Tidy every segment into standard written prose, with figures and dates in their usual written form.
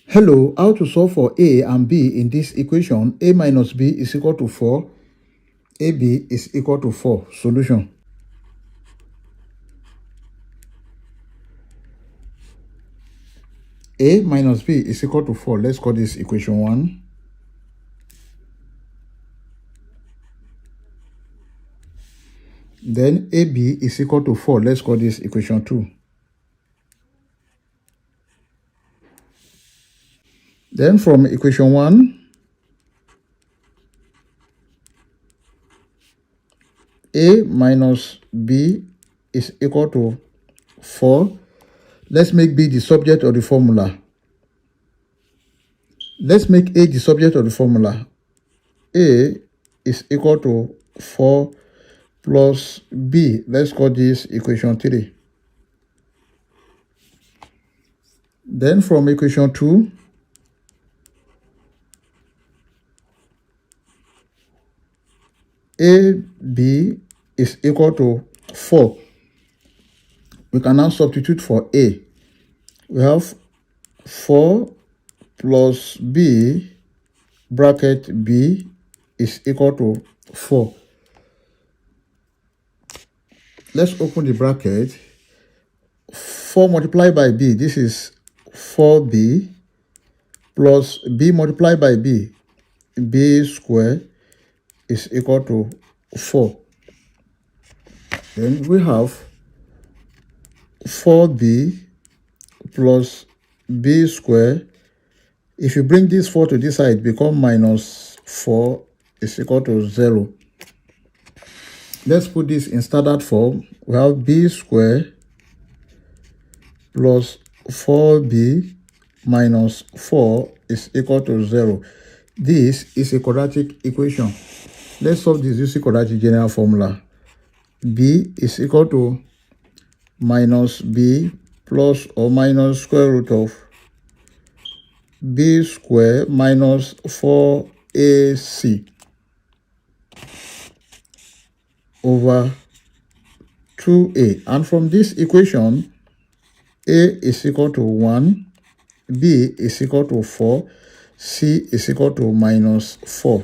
Hello, how to solve for a and b in this equation? A minus b is equal to 4. AB is equal to 4. Solution. A minus b is equal to 4. Let's call this equation 1. Then AB is equal to 4. Let's call this equation 2. Then from equation 1, A minus B is equal to 4. Let's make B the subject of the formula. Let's make A the subject of the formula. A is equal to 4 plus B. Let's call this equation 3. Then from equation 2, AB is equal to 4. We can now substitute for A. We have 4 plus B bracket B is equal to 4. Let's open the bracket. 4 multiplied by B, this is 4B, plus B multiplied by B, B squared, is equal to 4. Then we have 4B plus B squared. If you bring this 4 to this side, become minus 4 is equal to 0. Let's put this in standard form. We have B squared plus 4B minus 4 is equal to 0. This is a quadratic equation. Let's solve this using quadratic general formula. B is equal to minus B plus or minus square root of B squared minus 4AC over 2A. And from this equation, A is equal to 1, B is equal to 4, C is equal to minus 4.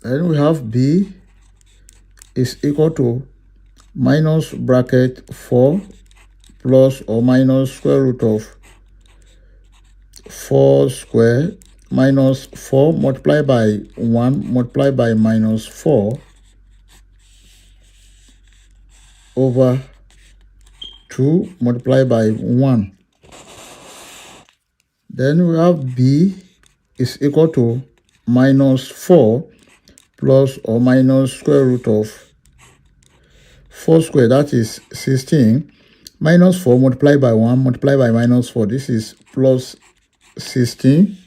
Then we have B is equal to minus bracket 4 plus or minus square root of 4 squared minus 4 multiplied by 1 multiplied by minus 4 over 2 multiplied by 1. Then we have B is equal to minus 4 plus or minus square root of 4 squared, that is 16, minus 4 multiplied by 1 multiplied by minus 4, this is plus 16,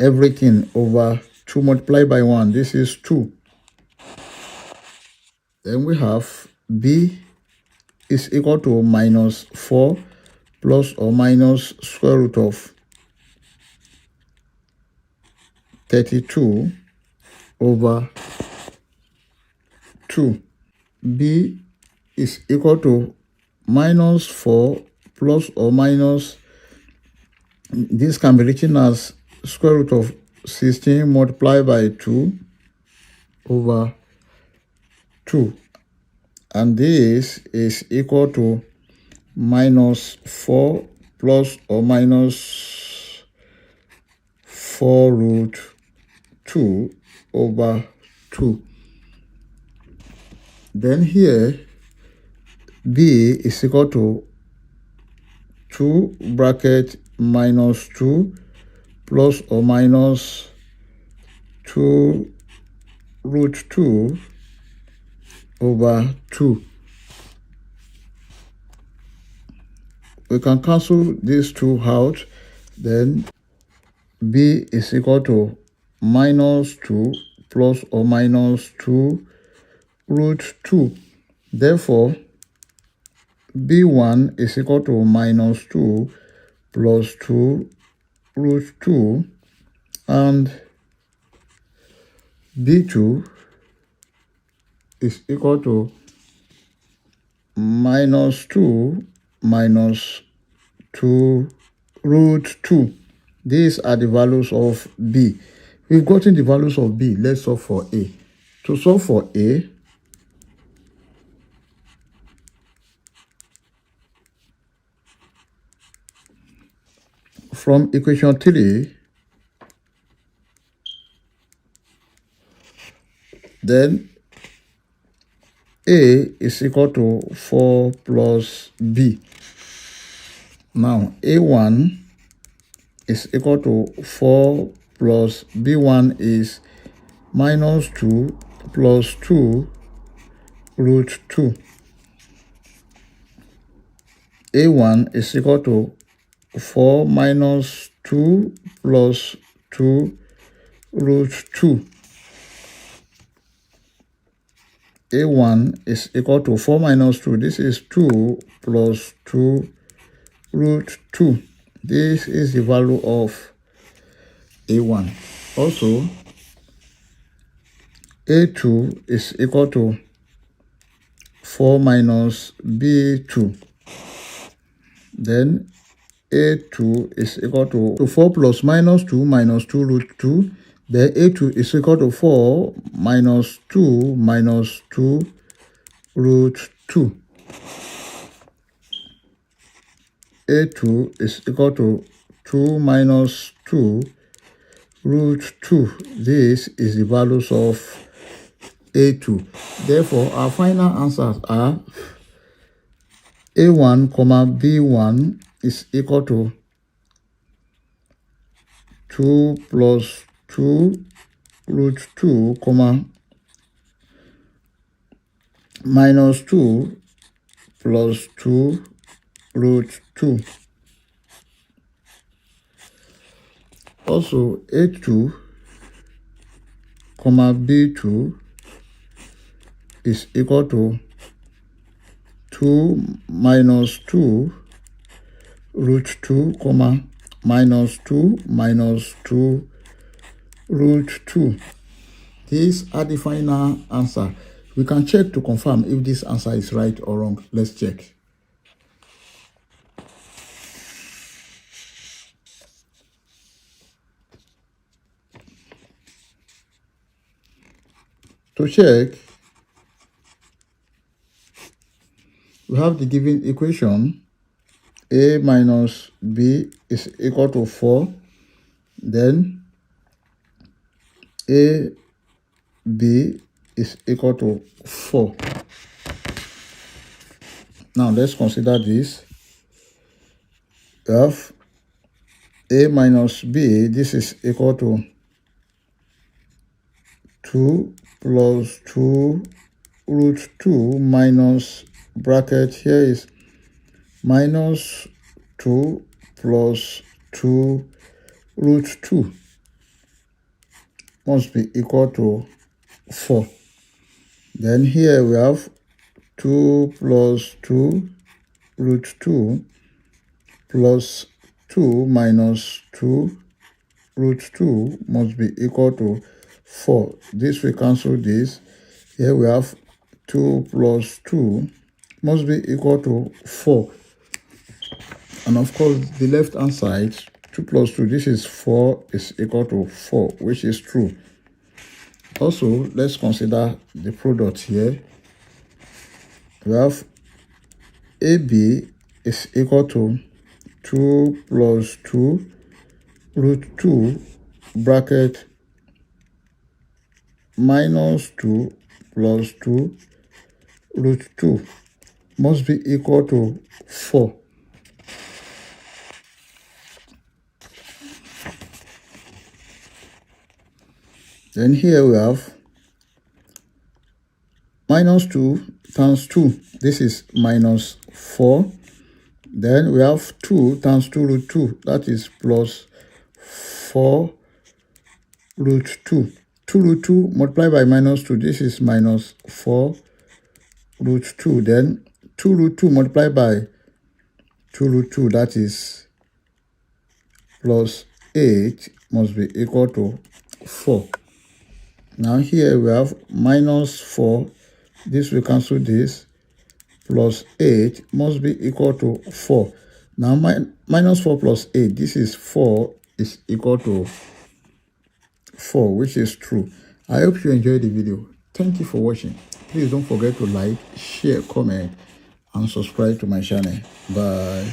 everything over 2 multiplied by 1, this is 2. Then we have B is equal to minus 4 plus or minus square root of 32 over 2. B is equal to minus 4 plus or minus, this can be written as square root of 16 multiplied by 2 over 2. And this is equal to minus 4 plus or minus 4 root 2 over 2. Then here, B is equal to 2 bracket minus 2 plus or minus 2 root 2 over 2. We can cancel these two out. Then B is equal to minus 2 plus or minus 2 root 2. Therefore, B1 is equal to minus 2 plus 2 root 2, and B2 is equal to minus 2 minus 2 root 2. These are the values of b. We've gotten the values of b. Let's solve for a. To solve for a, from equation 3, then a is equal to 4 plus b. Now a1 is equal to 4 plus b1 is minus 2 plus 2 root 2. a1 is equal to 4 minus 2 plus 2 root 2. a1 is equal to 4 minus 2. This is 2 plus 2 root 2. This is the value of a1. Also, a2 is equal to 4 minus b2. Then a2 is equal to 4 plus minus 2 root 2. Then a2 is equal to 4 minus 2 root 2. a2 is equal to 2 minus 2 root 2. This is the values of a2. Therefore, our final answers are a1, b1 is equal to 2 plus 2 root 2, minus 2 plus 2 root 2. Also, a2, b2 is equal to 2 minus 2 root 2, minus 2 root 2. These are the final answer. We can check to confirm if this answer is right or wrong. Let's check. To check, we have the given equation. A minus b is equal to 4. Then a b is equal to 4. Now let's consider this. We have a minus b. This is equal to 2 plus 2 root 2 minus bracket here is minus 2 plus 2 root 2 must be equal to 4. Then here we have 2 plus 2 root 2 plus 2 minus 2 root 2 must be equal to 4. This will cancel this. Here we have 2 plus 2 must be equal to 4. And of course, the left hand side, 2 plus 2, this is 4, is equal to 4, which is true. Also, let's consider the product here. We have AB is equal to 2 plus 2 root 2 bracket minus 2 plus 2 root 2 must be equal to 4. Then here we have minus 2 times 2. This is minus 4. Then we have 2 times 2 root 2. That is plus 4 root 2. 2 root 2 multiplied by minus 2. This is minus 4 root 2. Then 2 root 2 multiplied by 2 root 2. That is plus 8 must be equal to 4. Now here we have minus 4. This will cancel this. plus 8 must be equal to 4. Now minus 4 plus 8, this is 4 is equal to 4, which is true. I hope you enjoyed the video. Thank you for watching. Please don't forget to like, share, comment, and subscribe to my channel. Bye.